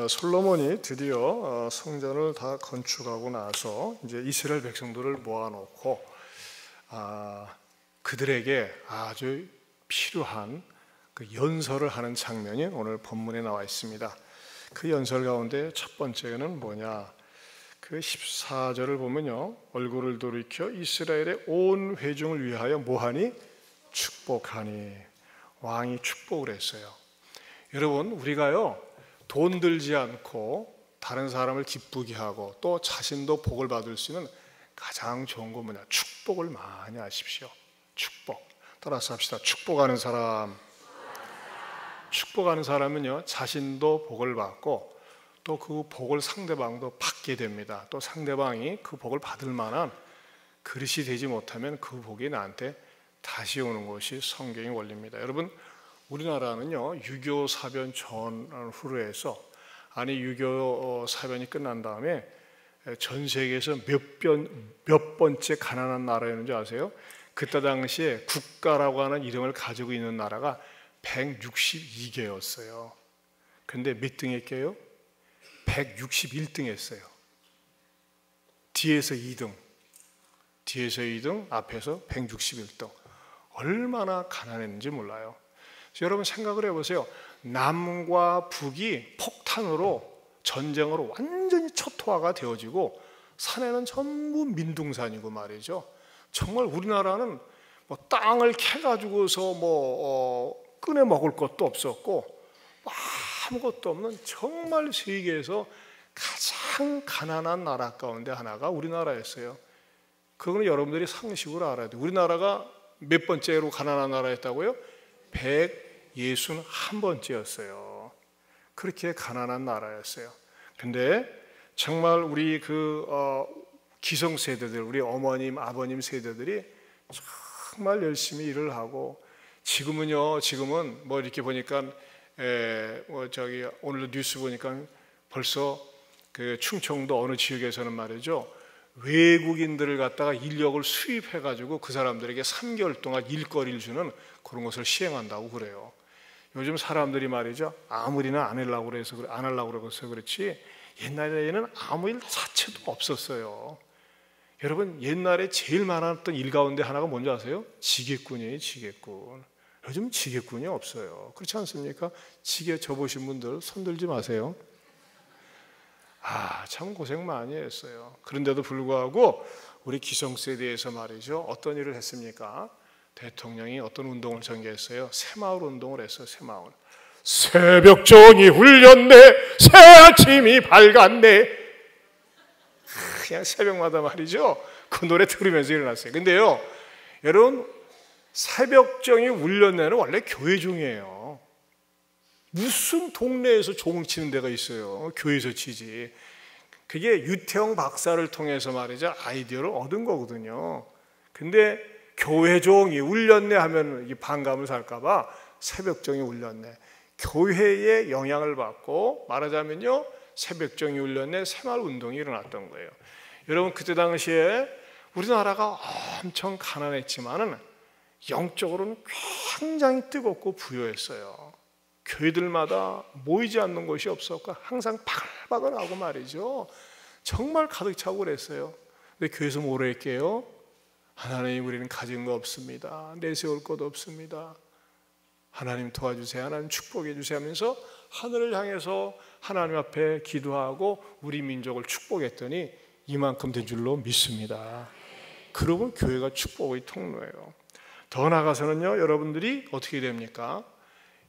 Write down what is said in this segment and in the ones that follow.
솔로몬이 드디어 성전을 다 건축하고 나서 이제 이스라엘 백성들을 모아놓고 그들에게 아주 필요한 그 연설을 하는 장면이 오늘 본문에 나와 있습니다. 그 연설 가운데 첫 번째는 뭐냐? 그 14절을 보면요, 얼굴을 돌이켜 이스라엘의 온 회중을 위하여 뭐하니? 축복하니. 왕이 축복을 했어요. 여러분, 우리가요 돈 들지 않고 다른 사람을 기쁘게 하고 또 자신도 복을 받을 수 있는 가장 좋은 건 뭐냐? 축복을 많이 하십시오. 축복. 따라서 합시다. 축복하는 사람. 축복하는 사람은요, 자신도 복을 받고 또 그 복을 상대방도 받게 됩니다. 또 상대방이 그 복을 받을 만한 그릇이 되지 못하면 그 복이 나한테 다시 오는 것이 성경의 원리입니다. 여러분, 우리나라는요 6.25 사변 전후로 해서 유교 사변이 끝난 다음에 전 세계에서 몇 번째 가난한 나라였는지 아세요? 그때 당시에 국가라고 하는 이름을 가지고 있는 나라가 162개였어요. 근데 몇 등 했게요? 161등 했어요. 뒤에서 2등, 앞에서 161등. 얼마나 가난했는지 몰라요. 여러분 생각을 해보세요. 남과 북이 폭탄으로, 전쟁으로 완전히 초토화가 되어지고 산에는 전부 민둥산이고 말이죠. 정말 우리나라는 뭐 땅을 캐가지고서 꺼내 먹을 것도 없었고 아무것도 없는 정말 세계에서 가장 가난한 나라 가운데 하나가 우리나라였어요. 그거는 여러분들이 상식으로 알아야 돼요. 우리나라가 몇 번째로 가난한 나라였다고요? 161번째였어요. 그렇게 가난한 나라였어요. 근데 정말 우리 기성세대들, 우리 어머님, 아버님 세대들이 정말 열심히 일을 하고 지금은 뭐 이렇게 보니까 오늘도 뉴스 보니까 벌써 그 충청도 어느 지역에서는 말이죠, 외국인들을 갖다가 인력을 수입해 가지고 그 사람들에게 3개월 동안 일거리를 주는 그런 것을 시행한다고 그래요. 요즘 사람들이 말이죠, 아무 일이나 안 하려고 그래서 그렇지 옛날에는 아무 일 자체도 없었어요. 여러분, 옛날에 제일 많았던 일 가운데 하나가 뭔지 아세요? 지게꾼이에요. 지게꾼. 요즘 지게꾼이 없어요. 그렇지 않습니까? 지게 접으신 분들 손 들지 마세요. 참 고생 많이 했어요. 그런데도 불구하고 우리 기성세대에서 말이죠, 어떤 일을 했습니까? 대통령이 어떤 운동을 전개했어요? 새마을 운동을 했어요. 새마을. 새벽종이 울렸네, 새 아침이 밝았네. 그냥 새벽마다 말이죠, 그 노래 들으면서 일어났어요. 근데요, 여러분, 새벽종이 울렸네는 원래 교회종이에요. 무슨 동네에서 종 치는 데가 있어요? 교회에서 치지. 그게 유태영 박사를 통해서 말이죠, 아이디어를 얻은 거거든요. 근데 교회종이 울렸네 하면 반감을 살까봐 새벽종이 울렸네. 교회의 영향을 받고 말하자면요, 새벽종이 울렸네, 새마을 운동이 일어났던 거예요. 여러분, 그때 당시에 우리나라가 엄청 가난했지만은 영적으로는 굉장히 뜨겁고 부유했어요. 교회들마다 모이지 않는 곳이 없었고 항상 바글바글하고 말이죠, 정말 가득 차고 그랬어요. 근데 교회에서 뭐라 할게요? 하나님, 우리는 가진 거 없습니다. 내세울 것 없습니다. 하나님 도와주세요. 하나님 축복해 주세요 하면서 하늘을 향해서 하나님 앞에 기도하고 우리 민족을 축복했더니 이만큼 된 줄로 믿습니다. 그러고 교회가 축복의 통로예요. 더 나아가서는요, 여러분들이 어떻게 됩니까?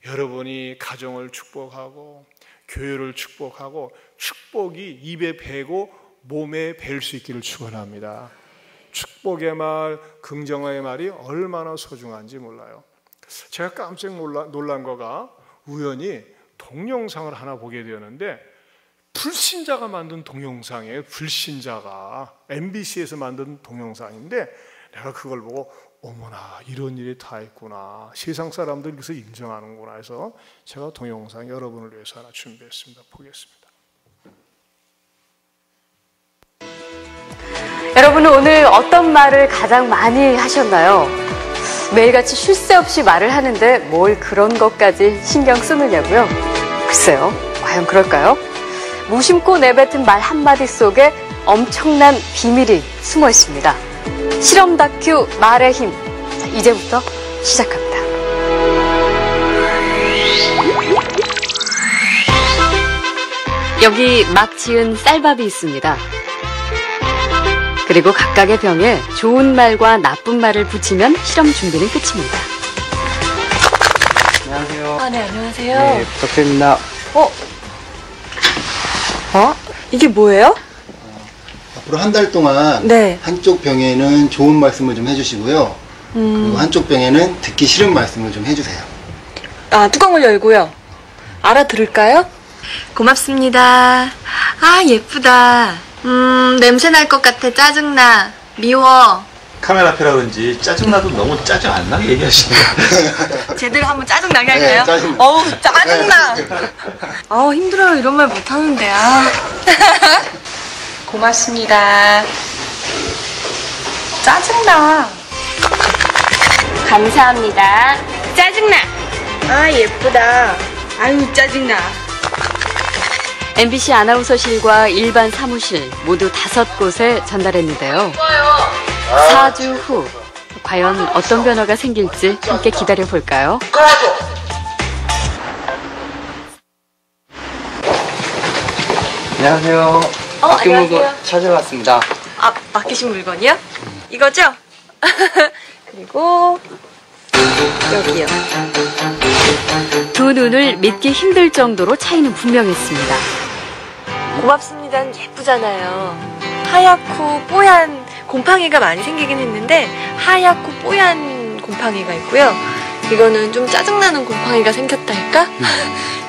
여러분이 가정을 축복하고 교회를 축복하고 축복이 입에 배고 몸에 뵐 수 있기를 축원합니다. 축복의 말, 긍정의 말이 얼마나 소중한지 몰라요. 제가 깜짝 놀란 거가 우연히 동영상을 하나 보게 되었는데, 불신자가 만든 동영상이에요. 불신자가 MBC에서 만든 동영상인데 내가 그걸 보고 어머나, 이런 일이 다 있구나, 세상 사람들이 그래서 인정하는구나 해서 제가 동영상 여러분을 위해서 하나 준비했습니다. 보겠습니다. 여러분은 오늘 어떤 말을 가장 많이 하셨나요? 매일같이 쉴 새 없이 말을 하는데 뭘 그런 것까지 신경 쓰느냐고요? 글쎄요, 과연 그럴까요? 무심코 내뱉은 말 한마디 속에 엄청난 비밀이 숨어 있습니다. 실험 다큐 말의 힘. 자, 이제부터 시작합니다. 여기 막 지은 쌀밥이 있습니다. 그리고 각각의 병에 좋은 말과 나쁜 말을 붙이면 실험 준비는 끝입니다. 안녕하세요. 아, 네, 안녕하세요. 네, 부탁드립니다. 이게 뭐예요? 앞으로 한 달 동안 네. 한쪽 병에는 좋은 말씀을 좀 해주시고요. 그리고 한쪽 병에는 듣기 싫은 말씀을 좀 해주세요. 아, 뚜껑을 열고요. 알아들을까요? 고맙습니다. 아, 예쁘다. 냄새 날 것 같아. 짜증나. 미워. 카메라 앞이라 그런지 짜증나도 너무 짜증 안 나게 얘기하시네요. 제대로 한번 짜증나게 할까요? 네, 짜증나. 어우, 짜증나. 아우, 힘들어요. 이런 말 못하는데. 아. 고맙습니다. 짜증나. 감사합니다. 짜증나. 아, 예쁘다. 아유, 짜증나. MBC 아나운서실과 일반 사무실 모두 5곳에 전달했는데요. 4주 후 과연 어떤 변화가 생길지 함께 기다려볼까요? 안녕하세요. 맡긴 물건 안녕하세요. 찾으러 왔습니다. 아, 맡기신 물건이요? 이거죠? 그리고 여기요. 두 눈을 믿기 힘들 정도로 차이는 분명했습니다. 고맙습니다는 예쁘잖아요. 하얗고 뽀얀 곰팡이가 많이 생기긴 했는데 하얗고 뽀얀 곰팡이가 있고요. 이거는 좀 짜증나는 곰팡이가 생겼다 할까?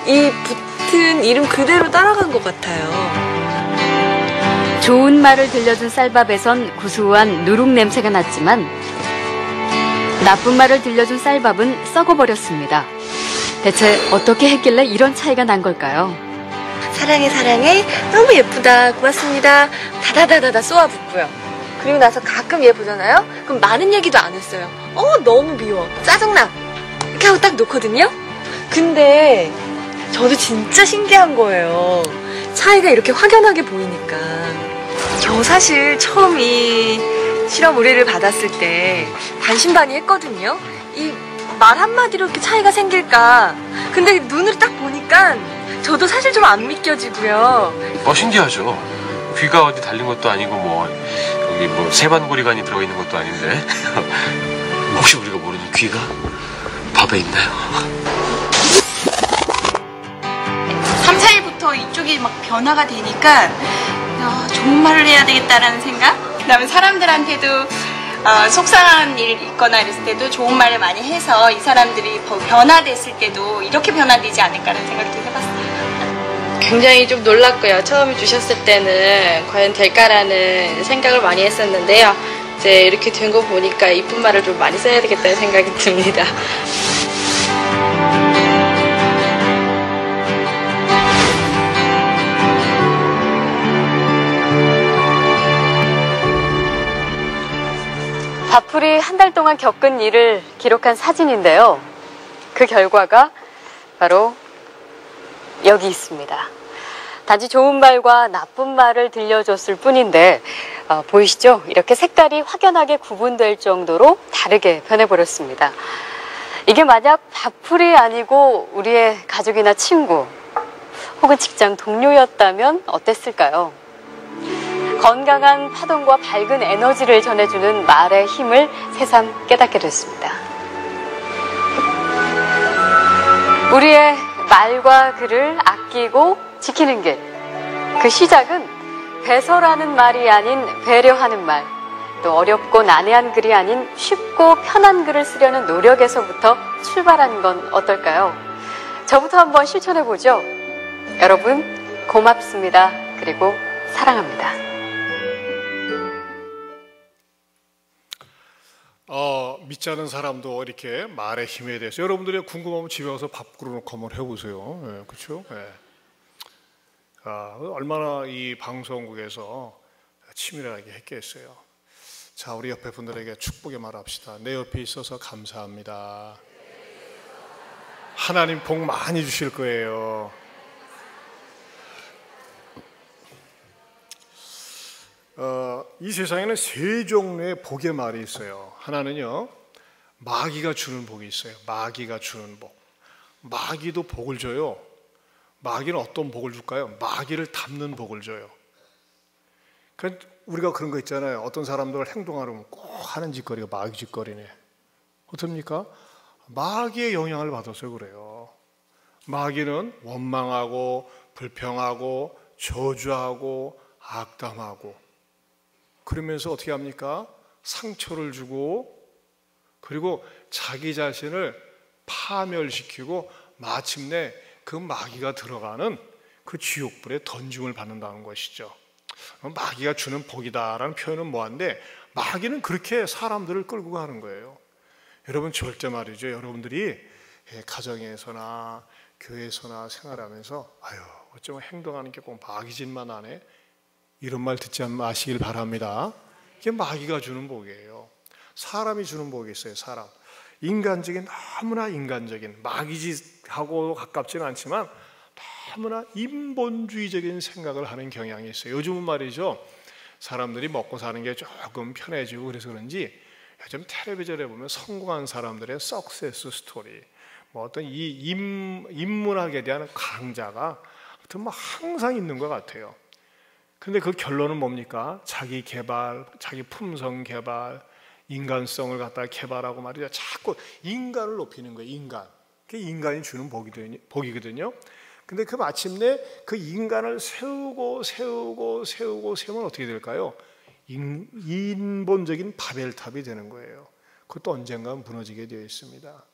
이 붙은 이름 그대로 따라간 것 같아요. 좋은 말을 들려준 쌀밥에선 구수한 누룩 냄새가 났지만 나쁜 말을 들려준 쌀밥은 썩어버렸습니다. 대체 어떻게 했길래 이런 차이가 난 걸까요? 사랑해 사랑해 너무 예쁘다 고맙습니다 다다다다다 쏘아붙고요. 그리고 나서 가끔 얘 보잖아요. 그럼 많은 얘기도 안 했어요. 너무 미워 짜증나 이렇게 하고 딱 놓거든요. 근데 저도 진짜 신기한 거예요. 차이가 이렇게 확연하게 보이니까. 저 사실 처음 이 실험 의뢰를 받았을 때 반신반의했거든요. 이 말 한마디로 이렇게 차이가 생길까. 근데 눈을 딱 보니까 저도 사실 좀 안 믿겨지고요. 신기하죠. 귀가 어디 달린 것도 아니고 여기 세반고리관이 들어가 있는 것도 아닌데 혹시 우리가 모르는 귀가 밥에 있나요? 3, 4일부터 이쪽이 막 변화가 되니까 좋은 말을 해야 되겠다라는 생각? 그다음에 사람들한테도 속상한 일 있거나 이랬을 때도 좋은 말을 많이 해서 이 사람들이 변화됐을 때도 이렇게 변화되지 않을까라는 생각도 해봤어요. 굉장히 좀 놀랐고요. 처음에 주셨을 때는 과연 될까라는 생각을 많이 했었는데요. 이제 이렇게 된 거 보니까 이쁜 말을 좀 많이 써야 되겠다는 생각이 듭니다. 밥풀이 한 달 동안 겪은 일을 기록한 사진인데요. 그 결과가 바로 여기 있습니다. 단지 좋은 말과 나쁜 말을 들려줬을 뿐인데 보이시죠? 이렇게 색깔이 확연하게 구분될 정도로 다르게 변해버렸습니다. 이게 만약 밥풀이 아니고 우리의 가족이나 친구 혹은 직장 동료였다면 어땠을까요? 건강한 파동과 밝은 에너지를 전해주는 말의 힘을 새삼 깨닫게 됐습니다. 우리의 말과 글을 아끼고 지키는 길. 그 시작은 배설하는 말이 아닌 배려하는 말, 또 어렵고 난해한 글이 아닌 쉽고 편한 글을 쓰려는 노력에서부터 출발한 건 어떨까요? 저부터 한번 실천해보죠. 여러분, 고맙습니다. 그리고 사랑합니다. 믿지 않은 사람도 이렇게 말의 힘에 대해서 여러분들이 궁금하면 집에 와서 밥그릇 놓고 한번 해보세요. 네, 그렇죠? 네. 얼마나 이 방송국에서 치밀하게 했겠어요. 자, 우리 옆에 분들에게 축복의 말 합시다. 내 옆에 있어서 감사합니다. 하나님 복 많이 주실 거예요. 이 세상에는 세 종류의 복의 말이 있어요. 하나는요, 마귀가 주는 복이 있어요. 마귀가 주는 복. 마귀도 복을 줘요. 마귀는 어떤 복을 줄까요? 마귀를 닮는 복을 줘요. 그러니까 우리가 그런 거 있잖아요. 어떤 사람들 행동하려면 꼭 하는 짓거리가 마귀 짓거리네. 어떻습니까? 마귀의 영향을 받아서 그래요. 마귀는 원망하고 불평하고 저주하고 악담하고, 그러면서 어떻게 합니까? 상처를 주고, 그리고 자기 자신을 파멸시키고 마침내 그 마귀가 들어가는 그 지옥불에 던짐을 받는다는 것이죠. 마귀가 주는 복이다라는 표현은 뭐한데, 마귀는 그렇게 사람들을 끌고 가는 거예요. 여러분, 절대 말이죠. 여러분들이 가정에서나 교회에서나 생활하면서 아유, 어쩌면 행동하는 게 꼭 마귀 짓만 하네, 이런 말 듣지 마시길 바랍니다. 이게 마귀가 주는 복이에요. 사람이 주는 복이 있어요. 사람, 인간적인, 너무나 인간적인, 마귀짓하고 가깝지는 않지만 너무나 인본주의적인 생각을 하는 경향이 있어요. 요즘은 말이죠, 사람들이 먹고 사는 게 조금 편해지고 그래서 그런지 요즘 텔레비전에 보면 성공한 사람들의 석세스 스토리, 뭐 어떤 이 인문학에 대한 강좌가 아무튼 뭐 항상 있는 것 같아요. 근데 그 결론은 뭡니까? 자기 개발, 자기 품성 개발, 인간성을 갖다가 개발하고 말이죠. 자꾸 인간을 높이는 거예요. 인간. 그게 인간이 주는 복이거든요. 근데 그 마침내 그 인간을 세우면 어떻게 될까요? 인본적인 바벨탑이 되는 거예요. 그것도 언젠가 무너지게 되어 있습니다.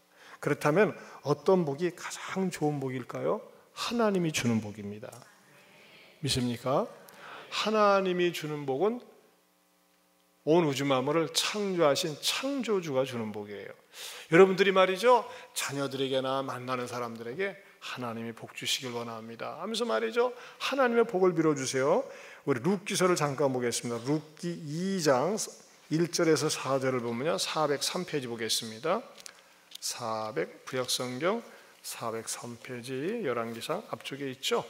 그렇다면 어떤 복이 가장 좋은 복일까요? 하나님이 주는 복입니다. 믿습니까? 하나님이 주는 복은 온 우주 만물을 창조하신 창조주가 주는 복이에요. 여러분들이 말이죠, 자녀들에게나 만나는 사람들에게 하나님이 복 주시길 원합니다 하면서 말이죠, 하나님의 복을 빌어주세요. 우리 룻기서를 잠깐 보겠습니다. 룻기 2장 1절에서 4절을 보면요, 403페이지 보겠습니다. 구약성경 403페이지, 열왕기상 앞쪽에 있죠.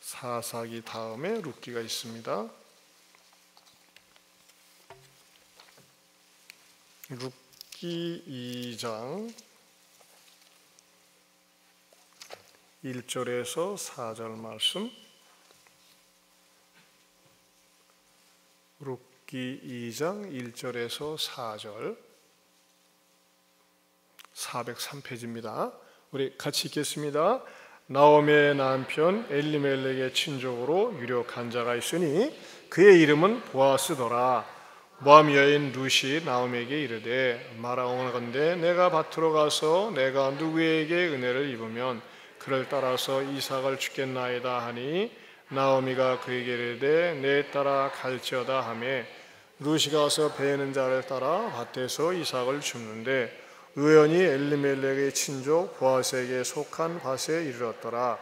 사사기 다음에 룻기가 있습니다. 룻기 2장 1절에서 4절 말씀. 룻기 2장 1절에서 4절, 403페이지입니다. 우리 같이 읽겠습니다. 나오미의 남편 엘리멜렉의 친족으로 유력한 자가 있으니 그의 이름은 보아스더라. 모압 여인 룻이 나오미에게 이르되 말하오건대 내가 밭으로 가서 내가 누구에게 은혜를 입으면 그를 따라서 이삭을 주겠나이다 하니 나오미가 그에게 이르되 내 따라 갈지어다 하며 룻이 가서 베는 자를 따라 밭에서 이삭을 줍는데 우연히 엘리멜렉의 친족 보아스에게 속한 밭에 이르렀더라.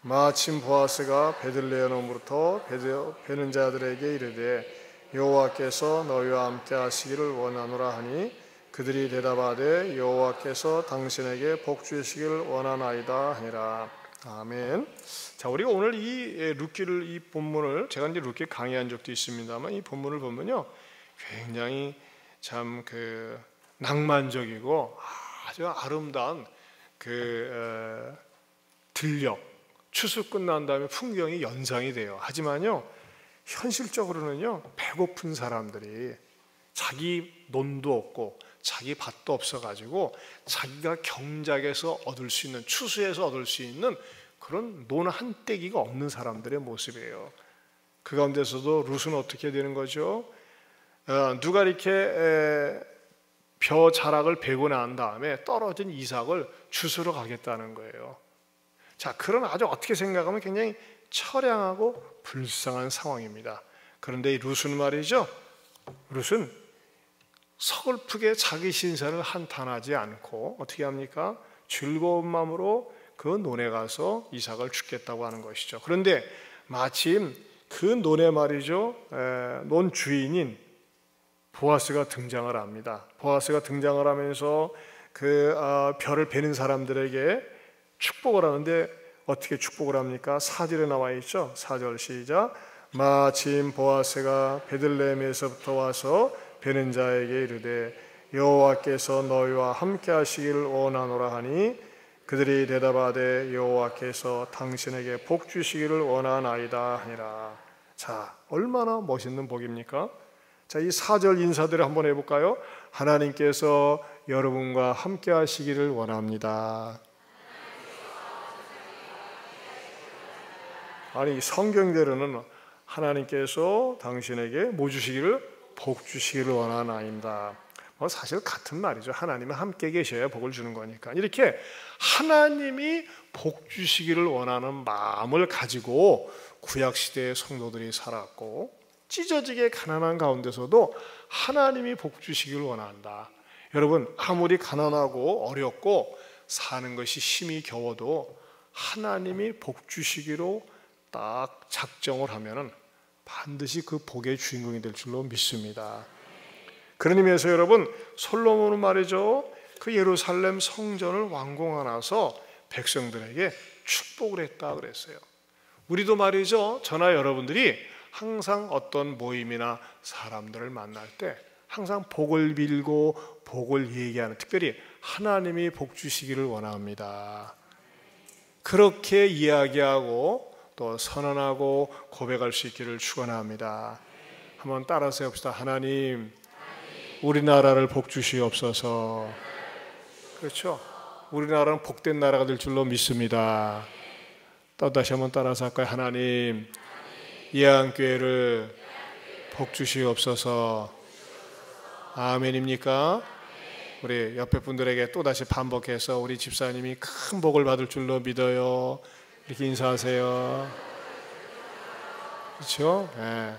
마침 보아스가 베들레헴으로부터 베는 자들에게 이르되 여호와께서 너희와 함께 하시기를 원하노라 하니 그들이 대답하되 여호와께서 당신에게 복 주시기를 원하나이다 하니라. 아멘. 자, 우리가 오늘 이 룻기를, 이 본문을 제가 이제 룻기 강의한 적도 있습니다만 이 본문을 보면요, 굉장히 참 그 낭만적이고 아주 아름다운 그 들녘, 추수 끝난 다음에 풍경이 연상이 돼요. 하지만요, 현실적으로는요, 배고픈 사람들이 자기 논도 없고 자기 밭도 없어가지고 자기가 경작에서 얻을 수 있는, 추수에서 얻을 수 있는 그런 논 한 떼기가 없는 사람들의 모습이에요. 그 가운데서도 룻은 어떻게 되는 거죠? 누가 이렇게 벼 자락을 베고 난 다음에 떨어진 이삭을 주스러 가겠다는 거예요. 자, 그런 아주 어떻게 생각하면 굉장히 처량하고 불쌍한 상황입니다. 그런데 이 룻은 말이죠, 룻은 서글프게 자기 신세를 한탄하지 않고 어떻게 합니까? 즐거운 마음으로 그 논에 가서 이삭을 죽겠다고 하는 것이죠. 그런데 마침 그 논에 말이죠, 논 주인인 보아스가 등장을 합니다. 보아스가 등장을 하면서 그 벼를 베는 사람들에게 축복을 하는데 어떻게 축복을 합니까? 4절에 나와 있죠. 4절 시작. 마침 보아스가 베들레헴에서부터 와서 베는 자에게 이르되 여호와께서 너희와 함께 하시기를 원하노라 하니 그들이 대답하되 여호와께서 당신에게 복 주시기를 원하나이다 하니라. 자, 얼마나 멋있는 복입니까? 자, 이 4절 인사들을 한번 해볼까요? 하나님께서 여러분과 함께 하시기를 원합니다. 아니, 성경대로는 하나님께서 당신에게 뭐 주시기를? 복 주시기를 원하나이다. 사실 같은 말이죠. 하나님은 함께 계셔야 복을 주는 거니까. 이렇게 하나님이 복 주시기를 원하는 마음을 가지고 구약시대의 성도들이 살았고, 찢어지게 가난한 가운데서도 하나님이 복 주시기를 원한다. 여러분, 아무리 가난하고 어렵고 사는 것이 힘이 겨워도 하나님이 복 주시기로 딱 작정을 하면은 반드시 그 복의 주인공이 될 줄로 믿습니다. 그런 의미에서 여러분, 솔로몬은 말이죠, 그 예루살렘 성전을 완공하나서 백성들에게 축복을 했다 그랬어요. 우리도 말이죠, 저나 여러분들이 항상 어떤 모임이나 사람들을 만날 때 항상 복을 빌고 복을 얘기하는, 특별히 하나님이 복 주시기를 원합니다. 그렇게 이야기하고 또 선언하고 고백할 수 있기를 축원합니다. 한번 따라서 해봅시다. 하나님, 우리나라를 복 주시옵소서. 그렇죠? 우리나라는 복된 나라가 될 줄로 믿습니다. 또 다시 한번 따라서 할까요? 하나님, 예안교회를 복 주시옵소서. 아멘입니까? 우리 옆에 분들에게 또 다시 반복해서 우리 집사님이 큰 복을 받을 줄로 믿어요. 이렇게 인사하세요. 그렇죠? 네.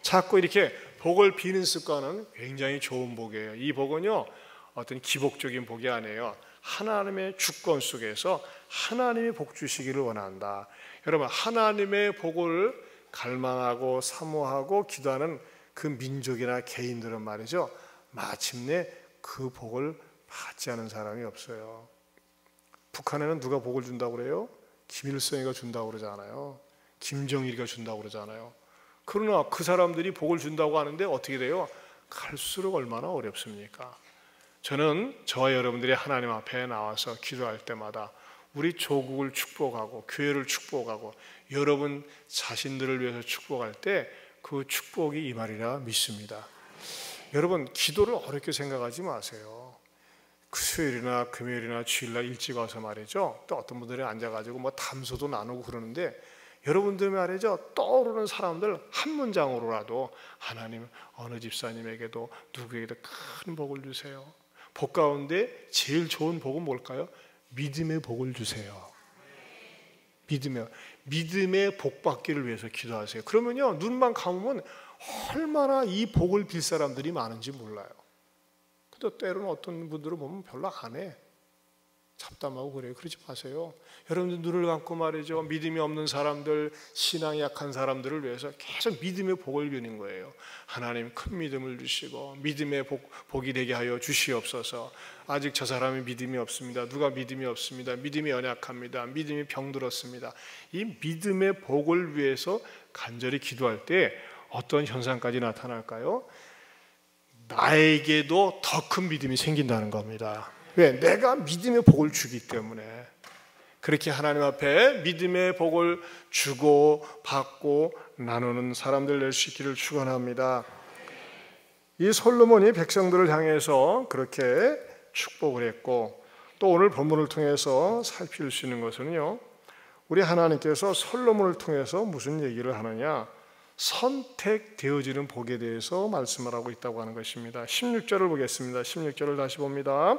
자꾸 이렇게 복을 비는 습관은 굉장히 좋은 복이에요. 이 복은요, 어떤 기복적인 복이 아니에요. 하나님의 주권 속에서 하나님이 복 주시기를 원한다. 여러분, 하나님의 복을 갈망하고 사모하고 기도하는 그 민족이나 개인들은 말이죠, 마침내 그 복을 받지 않은 사람이 없어요. 북한에는 누가 복을 준다고 그래요? 김일성이가 준다고 그러잖아요. 김정일이가 준다고 그러잖아요. 그러나 그 사람들이 복을 준다고 하는데 어떻게 돼요? 갈수록 얼마나 어렵습니까? 저는 저와 여러분들이 하나님 앞에 나와서 기도할 때마다 우리 조국을 축복하고 교회를 축복하고 여러분 자신들을 위해서 축복할 때 그 축복이 임하리라 믿습니다. 여러분, 기도를 어렵게 생각하지 마세요. 수요일이나 금요일이나 주일날 일찍 와서 말이죠, 또 어떤 분들이 앉아가지고 뭐 담소도 나누고 그러는데, 여러분들 말이죠, 떠오르는 사람들 한 문장으로라도 하나님 어느 집사님에게도 누구에게도 큰 복을 주세요. 복 가운데 제일 좋은 복은 뭘까요? 믿음의 복을 주세요. 믿음의 복 받기를 위해서 기도하세요. 그러면요, 눈만 감으면 얼마나 이 복을 빌 사람들이 많은지 몰라요. 근데 때로는 어떤 분들은 보면 별로 안 해. 잡담하고 그래요. 그러지 마세요. 여러분들 눈을 감고 말이죠, 믿음이 없는 사람들, 신앙이 약한 사람들을 위해서 계속 믿음의 복을 비는 거예요. 하나님 큰 믿음을 주시고 믿음의 복이 되게 하여 주시옵소서. 아직 저 사람이 믿음이 없습니다. 누가 믿음이 없습니다. 믿음이 연약합니다. 믿음이 병들었습니다. 이 믿음의 복을 위해서 간절히 기도할 때 어떤 현상까지 나타날까요? 나에게도 더 큰 믿음이 생긴다는 겁니다. 왜? 내가 믿음의 복을 주기 때문에. 그렇게 하나님 앞에 믿음의 복을 주고 받고 나누는 사람들 될 수 있기를 축원합니다. 이 솔로몬이 백성들을 향해서 그렇게 축복을 했고, 또 오늘 본문을 통해서 살필 수 있는 것은요, 우리 하나님께서 솔로몬을 통해서 무슨 얘기를 하느냐, 선택되어지는 복에 대해서 말씀을 하고 있다고 하는 것입니다. 16절을 보겠습니다. 16절을 다시 봅니다.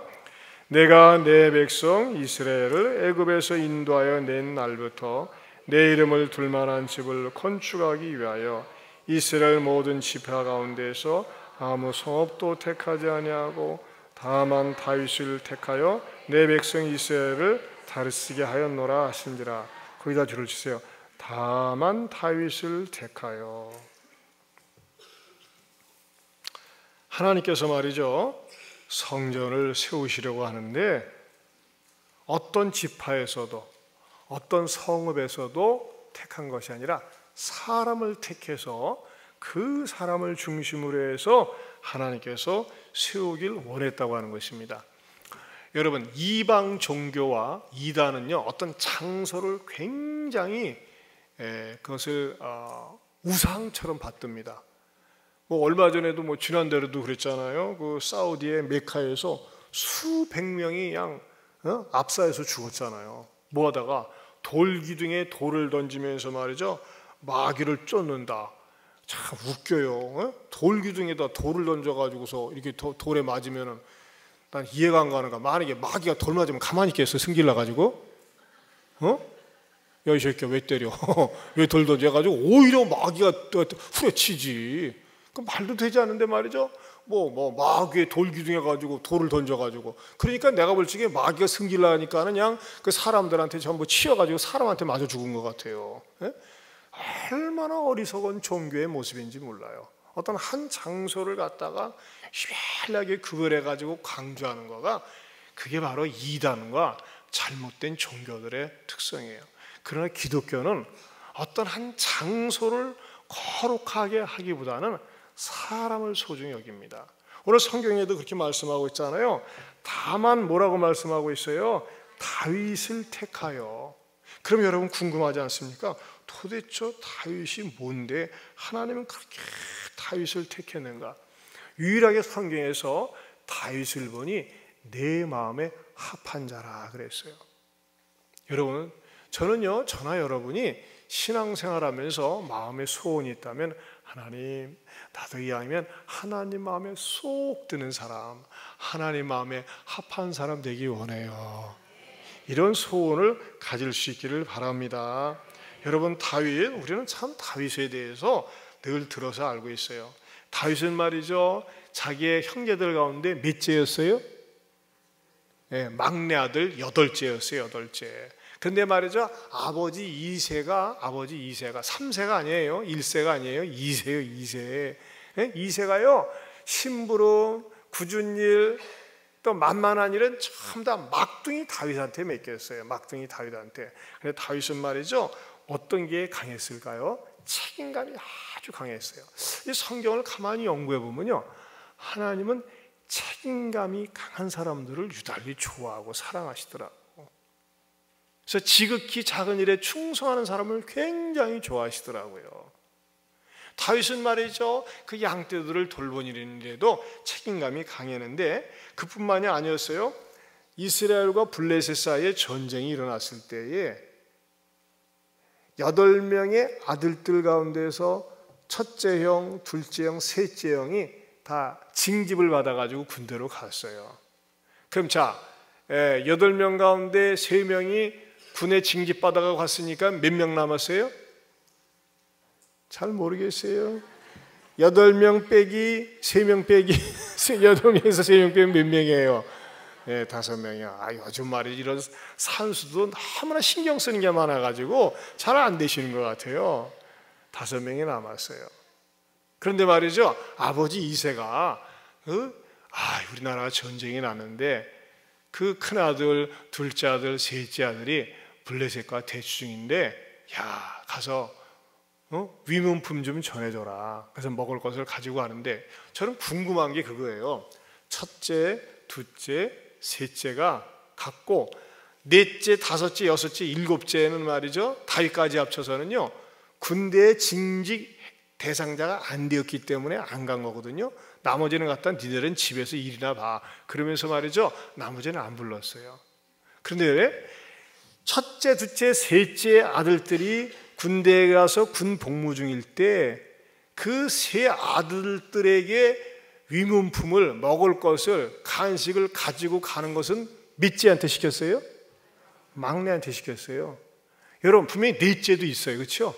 내가 내 백성 이스라엘을 애굽에서 인도하여 낸 날부터 내 이름을 둘 만한 집을 건축하기 위하여 이스라엘 모든 지파 가운데서 아무 성읍도 택하지 아니하고 다만 다윗을 택하여 내 백성 이스라엘을 다스리게 하였노라 하신지라. 거기다 줄을 치세요. 다만 다윗을 택하여. 하나님께서 말이죠, 성전을 세우시려고 하는데 어떤 지파에서도 어떤 성읍에서도 택한 것이 아니라 사람을 택해서 그 사람을 중심으로 해서 하나님께서 세우길 원했다고 하는 것입니다. 여러분, 이방 종교와 이단은요, 어떤 장소를 굉장히 그것을 우상처럼 받듭니다. 뭐 얼마 전에도 뭐 지난달에도 그랬잖아요. 그 사우디의 메카에서 수백 명이 그냥 압사해서 죽었잖아요. 뭐 하다가 돌 기둥에 돌을 던지면서 말이죠, 마귀를 쫓는다. 참 웃겨요. 돌 기둥에다 돌을 던져가지고서 이렇게 돌에 맞으면은 난 이해가 안 가는 거야. 만약에 마귀가 돌 맞으면 가만히 있겠어? 승질 나가지고? 야, 이 새끼야, 왜 때려? 왜 돌 던져가지고 오히려 마귀가 후려치지. 그 말도 되지 않는데 말이죠. 마귀의 돌 기둥에 가지고 돌을 던져가지고. 그러니까 내가 볼 적에 마귀가 승질 나니까는 그냥 그 사람들한테 전부 치여가지고 사람한테 맞아 죽은 것 같아요. 얼마나 어리석은 종교의 모습인지 몰라요. 어떤 한 장소를 갖다가 희미하게 구별해가지고 강조하는 거가 그게 바로 이단과 잘못된 종교들의 특성이에요. 그러나 기독교는 어떤 한 장소를 거룩하게 하기보다는 사람을 소중히 여깁니다. 오늘 성경에도 그렇게 말씀하고 있잖아요. 다만 뭐라고 말씀하고 있어요? 다윗을 택하여. 그럼 여러분 궁금하지 않습니까? 도대체 다윗이 뭔데 하나님은 그렇게 다윗을 택했는가? 유일하게 성경에서 다윗을 보니 내 마음에 합한 자라 그랬어요. 여러분, 저는요, 저나 여러분이 신앙생활하면서 마음에 소원이 있다면 하나님, 나도 이왕이면 하나님 마음에 쏙 드는 사람, 하나님 마음에 합한 사람 되기 원해요. 이런 소원을 가질 수 있기를 바랍니다. 여러분, 다윗, 우리는 참 다윗에 대해서 늘 들어서 알고 있어요. 다윗은 말이죠, 자기의 형제들 가운데 몇째였어요? 막내 아들 8째였어요. 8째. 근데 말이죠, 아버지 이세가 3세가 아니에요. 1세가 아니에요. 2세요. 2세. 2세가요, 심부름, 굳은 일, 또 만만한 일은 전부 다 막둥이 다윗한테 맡겼어요. 막둥이 다윗한테. 근데 다윗은 말이죠, 어떤 게 강했을까요? 책임감이 아주 강했어요. 이 성경을 가만히 연구해 보면요, 하나님은 책임감이 강한 사람들을 유달리 좋아하고 사랑하시더라고요. 그래서 지극히 작은 일에 충성하는 사람을 굉장히 좋아하시더라고요. 다윗은 말이죠, 그 양떼들을 돌보는데도 책임감이 강했는데 그뿐만이 아니었어요. 이스라엘과 블레셋 사이에 전쟁이 일어났을 때에 8명의 아들들 가운데서 첫째 형, 둘째 형, 셋째 형이 다 징집을 받아가지고 군대로 갔어요. 그럼 자, 8명 가운데 3명이 군에 징집받아가 갔으니까 몇 명 남았어요? 잘 모르겠어요. 8명 빼기 3명 빼기 8명에서 3명 빼면 몇 명이에요? 5명이요. 요즘 말이지 이런 산수도 너무나 신경 쓰는 게 많아가지고 잘 안 되시는 것 같아요. 5명이 남았어요. 그런데 말이죠, 아버지 이세가 우리나라가 전쟁이 났는데 그 큰아들, 둘째 아들, 셋째 아들이 블레셋과 대치 중인데, 야, 가서 위문품 좀 전해줘라. 그래서 먹을 것을 가지고 가는데, 저는 궁금한 게 그거예요. 첫째, 둘째, 셋째가 갔고, 넷째, 다섯째, 여섯째, 일곱째는 말이죠, 다윗까지 합쳐서는요, 군대의 징직 대상자가 안 되었기 때문에 안 간 거거든요. 나머지는 갔다 니들은 집에서 일이나 봐. 그러면서 말이죠, 나머지는 안 불렀어요. 그런데 첫째, 둘째, 셋째 아들들이 군대에 가서 군 복무 중일 때 그 세 아들들에게 위문품을, 먹을 것을, 간식을 가지고 가는 것은 몇째한테 시켰어요? 막내한테 시켰어요. 여러분, 분명히 넷째도 있어요. 그렇죠?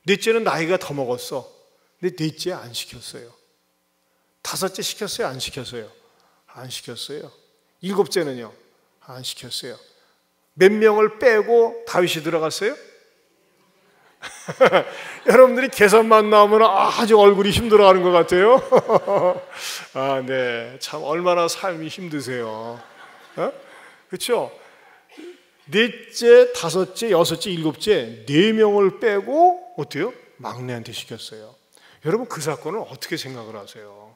넷째는 나이가 더 먹었어. 근데 넷째 안 시켰어요. 다섯째 시켰어요? 안 시켰어요? 안 시켰어요. 일곱째는요? 안 시켰어요. 몇 명을 빼고 다윗이 들어갔어요? 여러분들이 계산만 나오면 아주 얼굴이 힘들어하는 것 같아요. 네, 참 얼마나 삶이 힘드세요. 그렇죠? 넷째, 다섯째, 여섯째, 일곱째 4명을 빼고 어때요? 막내한테 시켰어요. 여러분 그 사건을 어떻게 생각을 하세요?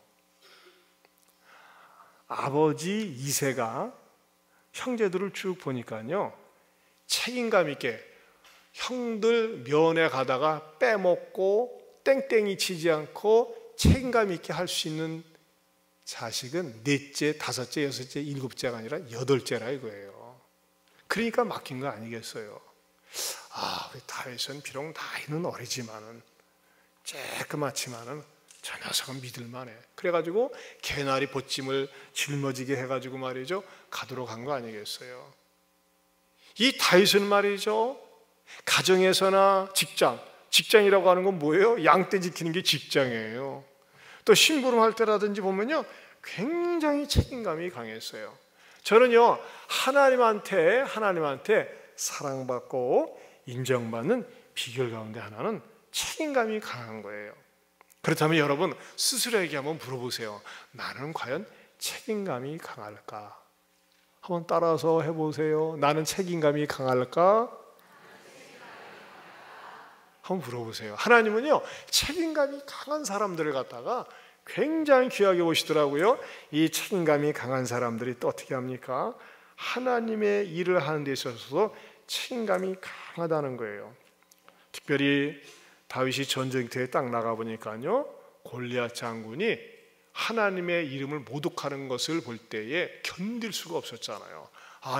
아버지 이세가 형제들을 쭉 보니까요, 책임감 있게 형들 면회 가다가 빼먹고 땡땡이 치지 않고 책임감 있게 할 수 있는 자식은 넷째, 다섯째, 여섯째, 일곱째가 아니라 여덟째라 이거예요. 그러니까 막힌 거 아니겠어요? 우리 다윗은 비록 나이는 어리지만은 쬐끄맣지만은 저 녀석은 믿을만해. 그래가지고 개나리 보찜을 짊어지게 해가지고 말이죠, 가도록 한 거 아니겠어요? 이 다윗은 말이죠, 가정에서나 직장이라고 하는 건 뭐예요? 양떼 지키는 게 직장이에요. 또 심부름할 때라든지 보면요, 굉장히 책임감이 강했어요. 저는요, 하나님한테 사랑받고 인정받는 비결 가운데 하나는 책임감이 강한 거예요. 그렇다면 여러분 스스로에게 한번 물어보세요. 나는 과연 책임감이 강할까? 한번 따라서 해보세요. 나는 책임감이 강할까? 한번 물어보세요. 하나님은요, 책임감이 강한 사람들을 갖다가 굉장히 귀하게 보시더라고요. 이 책임감이 강한 사람들이 또 어떻게 합니까? 하나님의 일을 하는 데 있어서도 책임감이 강하다는 거예요. 특별히 다윗이 전쟁터에 딱 나가보니까요, 골리앗 장군이 하나님의 이름을 모독하는 것을 볼 때에 견딜 수가 없었잖아요.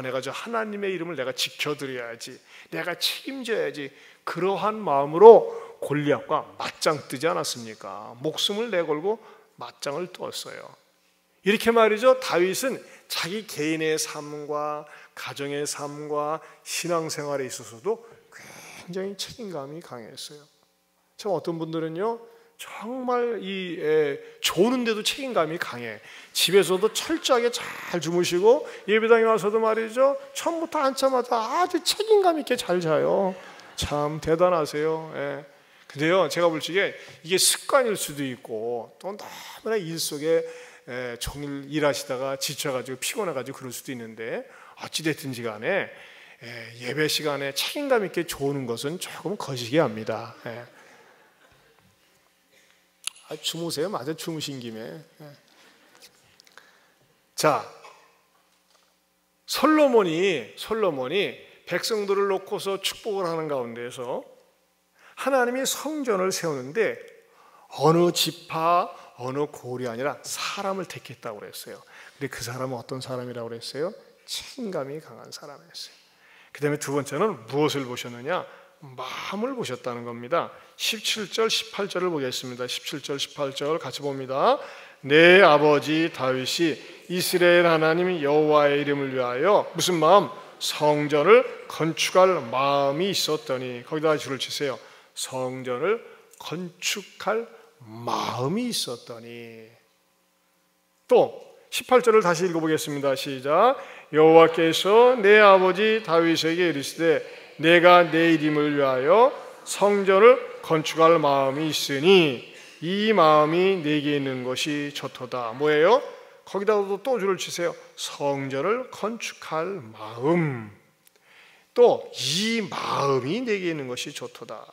내가 저 하나님의 이름을 내가 지켜드려야지, 내가 책임져야지, 그러한 마음으로 골리앗과 맞짱 뜨지 않았습니까? 목숨을 내걸고 맞짱을 떴어요. 이렇게 말이죠, 다윗은 자기 개인의 삶과 가정의 삶과 신앙생활에 있어서도 굉장히 책임감이 강했어요. 참 어떤 분들은요, 정말 조는데도 책임감이 강해. 집에서도 철저하게 잘 주무시고 예배당에 와서도 말이죠, 처음부터 앉자마자 아주 책임감 있게 잘 자요. 참 대단하세요. 근데요, 제가 볼 적에 이게 습관일 수도 있고, 또 너무나 일 속에 종일 일하시다가 지쳐가지고 피곤해가지고 그럴 수도 있는데, 어찌됐든지 간에 예배 시간에 책임감 있게 조는 것은 조금 거시기 합니다. 주무세요. 맞아, 주무신 김에. 자, 솔로몬이 백성들을 놓고서 축복을 하는 가운데에서 하나님이 성전을 세우는데 어느 지파, 어느 고울이 아니라 사람을 택했다고 그랬어요. 근데 그 사람은 어떤 사람이라고 그랬어요? 책임감이 강한 사람이었어요. 그 다음에 두 번째는 무엇을 보셨느냐? 마음을 보셨다는 겁니다. 17절, 18절을 보겠습니다. 17절, 18절 같이 봅니다. 내 아버지 다윗이 이스라엘 하나님 여호와의 이름을 위하여 무슨 마음? 성전을 건축할 마음이 있었더니, 거기다가 줄을 치세요. 성전을 건축할 마음이 있었더니. 또 18절을 다시 읽어보겠습니다. 시작. 여호와께서 내 아버지 다윗에게 이르시되 내가 내 이름을 위하여 성전을 건축할 마음이 있으니 이 마음이 내게 있는 것이 좋도다. 뭐예요? 거기다가도 또 줄을 치세요. 성전을 건축할 마음. 또 이 마음이 내게 있는 것이 좋도다.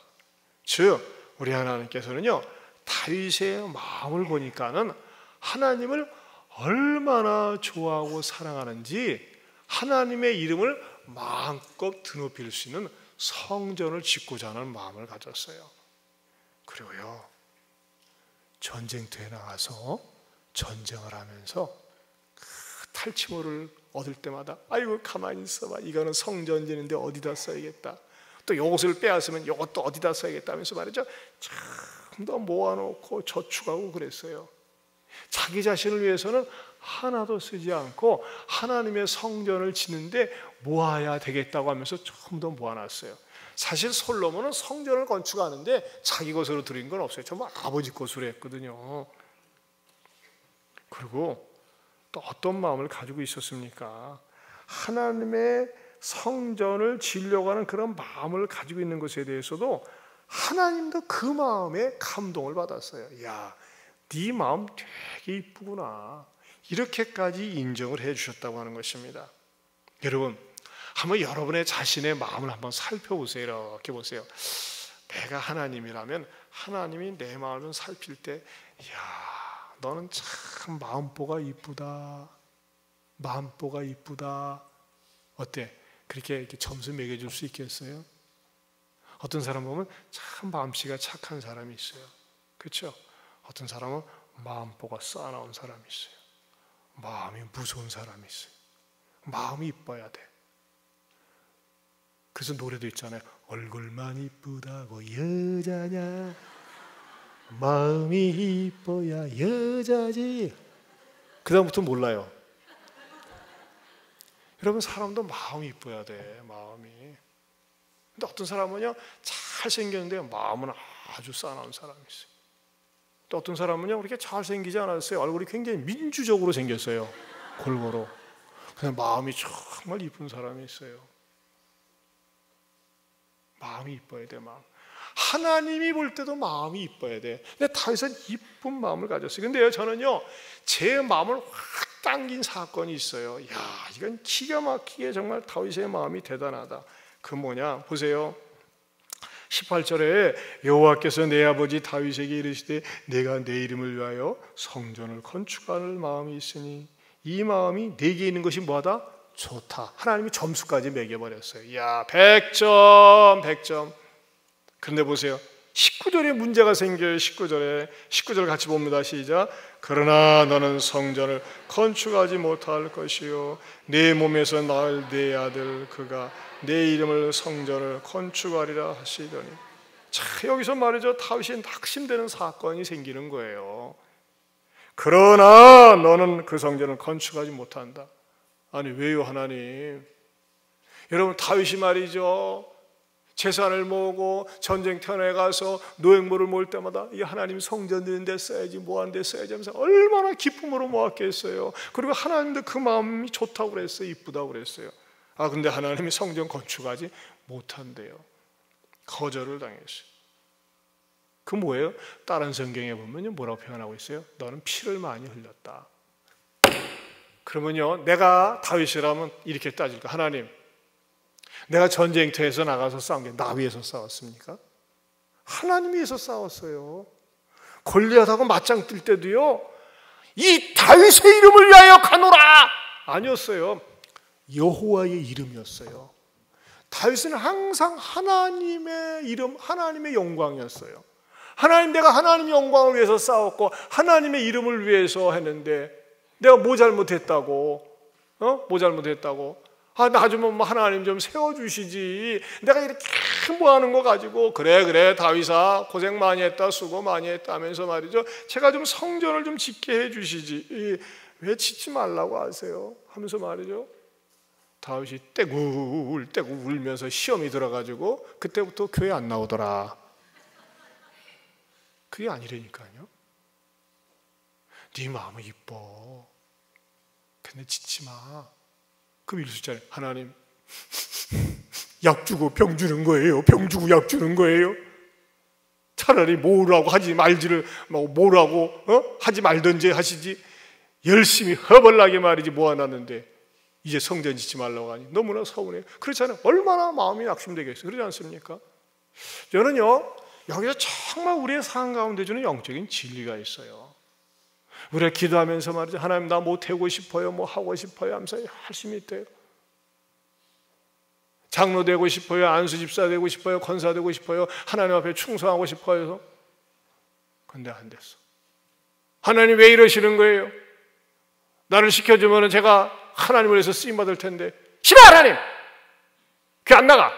즉 우리 하나님께서는요, 다윗의 마음을 보니까는 하나님을 얼마나 좋아하고 사랑하는지 하나님의 이름을 마음껏 드높일 수 있는 성전을 짓고자 하는 마음을 가졌어요. 그리고요, 전쟁터에 나가서 전쟁을 하면서 그 탈취물을 얻을 때마다 아이고 가만히 있어봐, 이거는 성전 짓는데 어디다 써야겠다, 또 요것을 빼앗으면 요것도 어디다 써야겠다 하면서 말이죠, 참 더 모아놓고 저축하고 그랬어요. 자기 자신을 위해서는 하나도 쓰지 않고 하나님의 성전을 짓는데 모아야 되겠다고 하면서 좀 더 모아놨어요. 사실 솔로몬은 성전을 건축하는데 자기 것으로 드린 건 없어요. 전부 아버지 것으로 했거든요. 그리고 또 어떤 마음을 가지고 있었습니까? 하나님의 성전을 지으려고 하는 그런 마음을 가지고 있는 것에 대해서도 하나님도 그 마음에 감동을 받았어요. 야, 네 마음 되게 이쁘구나, 이렇게까지 인정을 해 주셨다고 하는 것입니다. 여러분, 한번 여러분의 자신의 마음을 한번 살펴보세요. 이렇게 보세요. 내가 하나님이라면 하나님이 내 마음을 살필 때, 이야, 너는 참 마음보가 이쁘다. 마음보가 이쁘다. 어때? 그렇게 이렇게 점수 매겨줄 수 있겠어요? 어떤 사람 보면 참 마음씨가 착한 사람이 있어요. 그렇죠? 어떤 사람은 마음보가 쌓아나온 사람이 있어요. 마음이 무서운 사람이 있어요. 마음이 이뻐야 돼. 그래서 노래도 있잖아요. 얼굴만 이쁘다고 여자냐, 마음이 이뻐야 여자지. 그 다음부터 몰라요. 여러분, 사람도 마음이 이뻐야 돼. 마음이. 근데 어떤 사람은요 잘생겼는데 마음은 아주 싸나운 사람이 있어요. 또 어떤 사람은요 그렇게 잘생기지 않았어요. 얼굴이 굉장히 민주적으로 생겼어요. 골고루. 그냥 마음이 정말 이쁜 사람이 있어요. 마음이 이뻐야 돼. 마음. 하나님이 볼 때도 마음이 이뻐야 돼. 근데 다윗은 이쁜 마음을 가졌어요. 근데요, 저는요 제 마음을 확 당긴 사건이 있어요. 야, 이건 기가 막히게 정말 다윗의 마음이 대단하다. 그 뭐냐, 보세요. 18절에 여호와께서 내 아버지 다윗에게 이르시되 내가 내 이름을 위하여 성전을 건축할 마음이 있으니 이 마음이 내게 있는 것이 뭐하다? 좋다. 하나님이 점수까지 매겨버렸어요. 야, 100점 100점. 그런데 보세요, 19절에 문제가 생겨요. 19절 같이 봅니다. 시작. 그러나 너는 성전을 건축하지 못할 것이요 내 몸에서 낳을 내 아들 그가 내 이름을 성전을 건축하리라 하시더니. 자, 여기서 말이죠, 다윗이 낙심되는 사건이 생기는 거예요. 그러나 너는 그 성전을 건축하지 못한다. 아니, 왜요 하나님? 여러분, 다윗이 말이죠 재산을 모으고 전쟁터에 가서 노획물을 모을 때마다 이 하나님 성전 드는 데 써야지, 뭐하는 데 써야지 하면서 얼마나 기쁨으로 모았겠어요. 그리고 하나님도 그 마음이 좋다고 그랬어요. 이쁘다고 그랬어요. 아, 근데 하나님이 성전 건축하지 못한대요. 거절을 당했어요. 그 뭐예요? 다른 성경에 보면요 뭐라고 표현하고 있어요? 너는 피를 많이 흘렸다. 그러면요, 내가 다윗이라면 이렇게 따질까? 하나님, 내가 전쟁터에서 나가서 싸운 게 나 위해서 싸웠습니까? 하나님 위해서 싸웠어요. 골리앗하고 맞짱 뜰 때도요 이 다윗의 이름을 위하여 가노라 아니었어요. 여호와의 이름이었어요. 다윗은 항상 하나님의 이름, 하나님의 영광이었어요. 하나님, 내가 하나님의 영광을 위해서 싸웠고 하나님의 이름을 위해서 했는데 내가 뭐 잘못했다고? 뭐 잘못했다고? 아, 나 좀 하나님 좀 세워주시지. 내가 이렇게 뭐 하는 거 가지고 그래 다윗아 고생 많이 했다, 수고 많이 했다 하면서 말이죠, 제가 좀 성전을 좀 짓게 해주시지 왜 짓지 말라고 하세요 하면서 말이죠, 다윗이 떼굴 울면서 시험이 들어가지고 그때부터 교회 안 나오더라. 그게 아니라니까요. 네 마음은 이뻐. 근데 짓지 마. 그럼 이럴 수 있잖아요. 하나님, 약 주고 병 주는 거예요. 병 주고 약 주는 거예요. 차라리 뭐라고 하지 말지를 뭐라고 하지 말든지 하시지. 열심히 허벌나게 말이지 모아놨는데 이제 성전 짓지 말라고 하니 너무나 서운해요. 그렇잖아요. 얼마나 마음이 낙심되겠어요. 그러지 않습니까? 저는요 여기서 정말 우리의 삶 가운데 주는 영적인 진리가 있어요. 우리가 기도하면서 말이죠, 하나님 나 뭐 되고 싶어요, 뭐 하고 싶어요 하면서 열심히 있대요. 장로 되고 싶어요, 안수 집사 되고 싶어요, 권사 되고 싶어요, 하나님 앞에 충성하고 싶어요. 근데 안 됐어. 하나님 왜 이러시는 거예요? 나를 시켜주면 제가 하나님을 위해서 쓰임받을 텐데. 싫어 하나님! 그게 안 나가.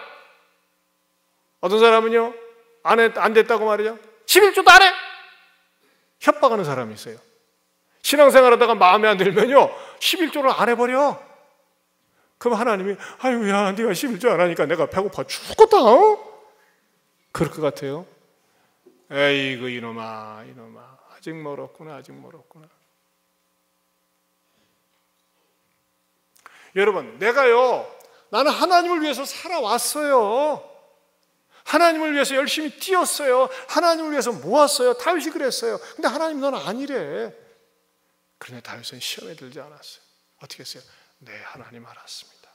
어떤 사람은요 안 됐다고 말이죠, 11조도 안 해! 협박하는 사람이 있어요. 신앙생활하다가 마음에 안 들면요 11조를 안 해버려. 그럼 하나님이 아유야 네가 11조 안 하니까 내가 배고파 죽겠다. 그럴 것 같아요. 에이그 이놈아 아직 멀었구나. 여러분, 나는 하나님을 위해서 살아왔어요. 하나님을 위해서 열심히 뛰었어요. 하나님을 위해서 모았어요. 다윗이 그랬어요. 근데 하나님 너는 아니래. 그런데 다윗은 시험에 들지 않았어요. 어떻게 했어요? 네, 하나님 알았습니다.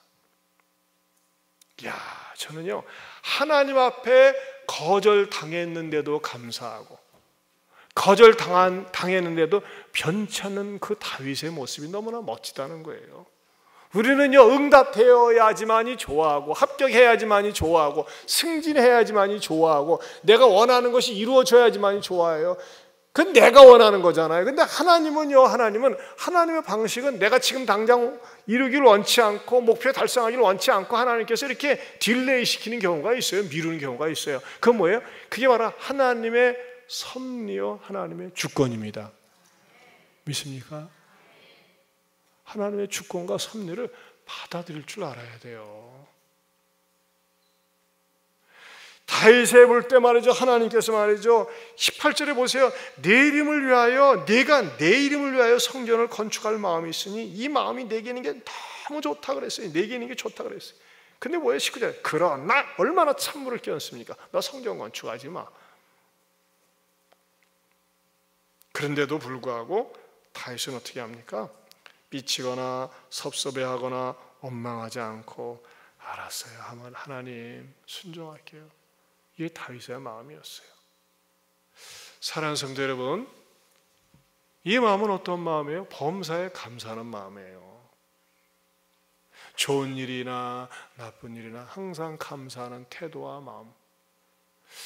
야, 저는요 하나님 앞에 거절당했는데도 감사하고 거절당했는데도 변찮은 그 다윗의 모습이 너무나 멋지다는 거예요. 우리는요 응답되어야지만이 좋아하고 합격해야지만이 좋아하고 승진해야지만이 좋아하고 내가 원하는 것이 이루어져야지만이 좋아해요. 그건 내가 원하는 거잖아요. 근데 하나님은요, 하나님의 방식은 내가 지금 당장 이루기를 원치 않고 목표 달성하기를 원치 않고 하나님께서 이렇게 딜레이 시키는 경우가 있어요. 미루는 경우가 있어요. 그건 뭐예요? 그게 바로 하나님의 섭리요, 하나님의 주권입니다. 믿습니까? 하나님의 주권과 섭리를 받아들일 줄 알아야 돼요. 다윗에 볼 때 말이죠, 하나님께서 말이죠 18절에 보세요. 내 이름을 위하여, 내가 내 이름을 위하여 성전을 건축할 마음이 있으니 이 마음이 내게 있는 게 너무 좋다 그랬어요. 내게 있는 게 좋다 그랬어요. 근데 뭐예요? 19절에 그러나 얼마나 찬물을 끼얹습니까? 나 성전 건축하지 마. 그런데도 불구하고 다윗은 어떻게 합니까? 삐치거나 섭섭해하거나 원망하지 않고 알았어요. 하나님 순종할게요. 이게 다윗의 마음이었어요. 사랑하는 성도 여러분, 이 마음은 어떤 마음이에요? 범사에 감사하는 마음이에요. 좋은 일이나 나쁜 일이나 항상 감사하는 태도와 마음,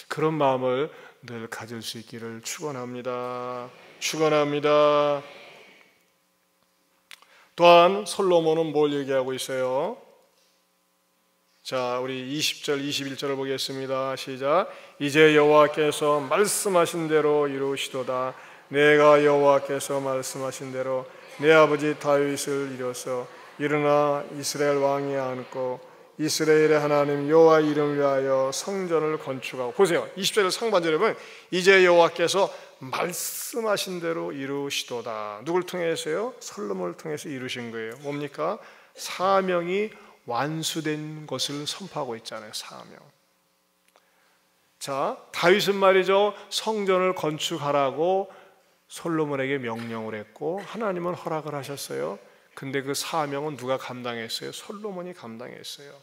그런 마음을 늘 가질 수 있기를 축원합니다. 축원합니다. 또한 솔로몬은 뭘 얘기하고 있어요? 자, 우리 20절, 21절을 보겠습니다. 시작. 이제 여호와께서 말씀하신 대로 이루시도다. 내가 여호와께서 말씀하신 대로 내 아버지 다윗을 이뤄서 일어나 이스라엘 왕이 앉고 이스라엘의 하나님 여호와 이름을 위하여 성전을 건축하고. 보세요. 20절 상반절에 보면 이제 여호와께서 말씀하신 대로 이루시도다. 누굴 통해서요? 솔로몬을 통해서 이루신 거예요. 뭡니까? 사명이 완수된 것을 선포하고 있잖아요. 사명. 자, 다윗은 말이죠 성전을 건축하라고 솔로몬에게 명령을 했고 하나님은 허락을 하셨어요. 근데 그 사명은 누가 감당했어요? 솔로몬이 감당했어요.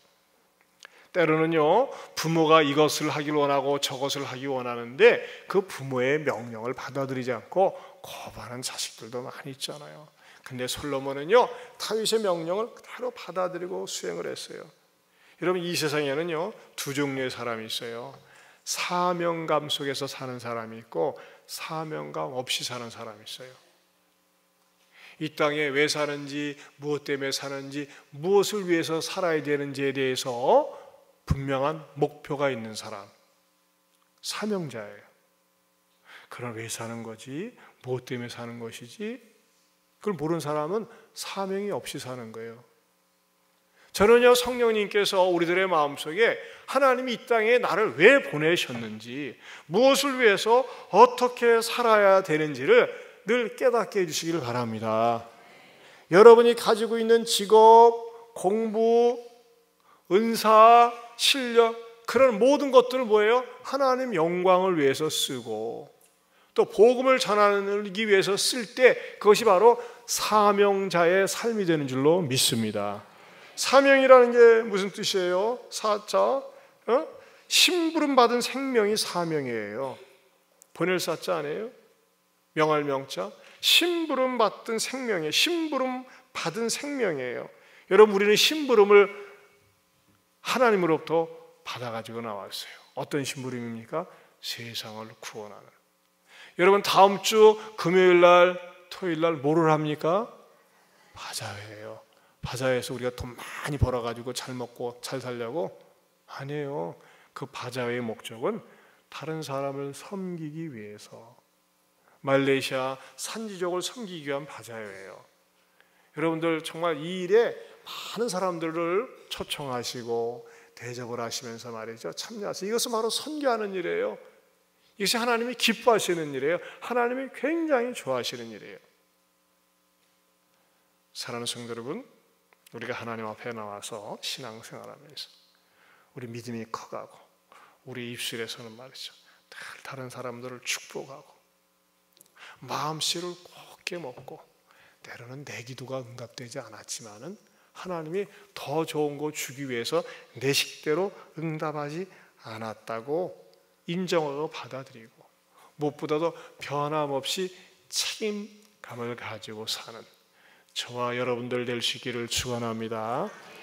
때로는요 부모가 이것을 하길 원하고 저것을 하기 원하는데 그 부모의 명령을 받아들이지 않고 거부하는 자식들도 많이 있잖아요. 근데 솔로몬은요 다윗의 명령을 그대로 받아들이고 수행을 했어요. 여러분, 이 세상에는요 두 종류의 사람이 있어요. 사명감 속에서 사는 사람이 있고 사명감 없이 사는 사람이 있어요. 이 땅에 왜 사는지, 무엇 때문에 사는지, 무엇을 위해서 살아야 되는지에 대해서 분명한 목표가 있는 사람, 사명자예요. 그럼 왜 사는 거지? 무엇 때문에 사는 것이지? 그걸 모르는 사람은 사명이 없이 사는 거예요. 저는요 성령님께서 우리들의 마음속에 하나님이 이 땅에 나를 왜 보내셨는지, 무엇을 위해서 어떻게 살아야 되는지를 늘 깨닫게 해주시기를 바랍니다. 여러분이 가지고 있는 직업, 공부, 은사, 실력, 그런 모든 것들을 뭐예요? 하나님 영광을 위해서 쓰고 또 복음을 전하기 위해서 쓸 때 그것이 바로 사명자의 삶이 되는 줄로 믿습니다. 사명이라는 게 무슨 뜻이에요? 사자, 심부름 받은 생명이 사명이에요. 보낼 사자 아니에요? 명할 명자, 심부름 받은 생명이에요. 심부름 받은 생명이에요. 여러분, 우리는 심부름을 하나님으로부터 받아가지고 나왔어요. 어떤 심부름입니까? 세상을 구원하는. 여러분, 다음 주 금요일날, 토요일날 뭐를 합니까? 바자회예요. 바자회에서 우리가 돈 많이 벌어가지고 잘 먹고 잘 살려고? 아니에요. 그 바자회의 목적은 다른 사람을 섬기기 위해서, 말레이시아 산지족을 섬기기 위한 바자회예요. 여러분들 정말 이 일에 많은 사람들을 초청하시고 대접을 하시면서 말이죠 참여하세요. 이것은 바로 선교하는 일이에요. 이것이 하나님이 기뻐하시는 일이에요. 하나님이 굉장히 좋아하시는 일이에요. 사랑하는 성도 여러분, 우리가 하나님 앞에 나와서 신앙생활하면서 우리 믿음이 커가고 우리 입술에서는 말이죠 늘 다른 사람들을 축복하고 마음씨를 곱게 먹고, 때로는 내 기도가 응답되지 않았지만은 하나님이 더 좋은 거 주기 위해서 내 식대로 응답하지 않았다고 인정하고 받아들이고, 무엇보다도 변함없이 책임감을 가지고 사는 저와 여러분들 되시기를 축원합니다.